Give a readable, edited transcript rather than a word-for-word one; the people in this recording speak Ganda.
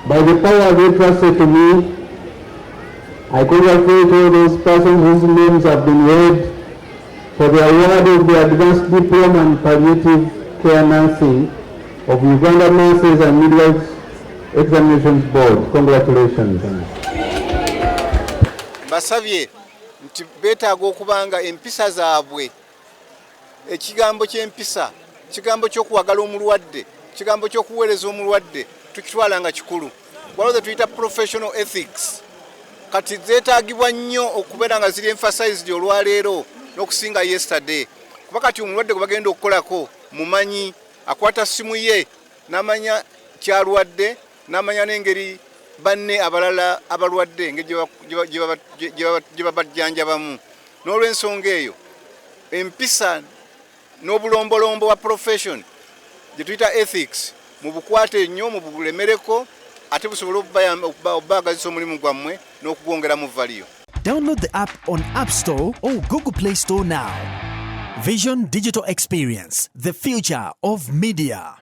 By the power entrusted to me, I congratulate all those persons whose names have been read for the award of the Advanced Diploma in Palliative Care Nursing of Uganda Nurses and Midwives Examinations Board. Congratulations. Basabye nti beetaaga okubanga empisa zaabwe, ekigambo ky'empisa, kigambo ky'okuwagala omulwadde, kigambo ky'okuweereza omulwadde tukitwala nga kikulu. Waliwo ze tuyita professional ethics. Kati zeetaagibwa nnyo okubeera nga ziri emphasized olwaleero n'okusinga yesterday. Kuba kati omulwadde gwe bagenda okukolako mumanyi, akwata ssimu ye n'amanya kyalwadde, n'amanya n'engeri banne abalala abalwadde engeri gye babajjanjabamu. N'olw'ensonga eyo empisa n'obulombolombo wa profession gye tuyita ethics mubukwate nnyo, mubulemereko, ate busobole okubaagazisa omulimu gwammwe n'okugwongeramu value. Download the app on App Store or Google Play Store now. Vision Digital Experience, the future of media.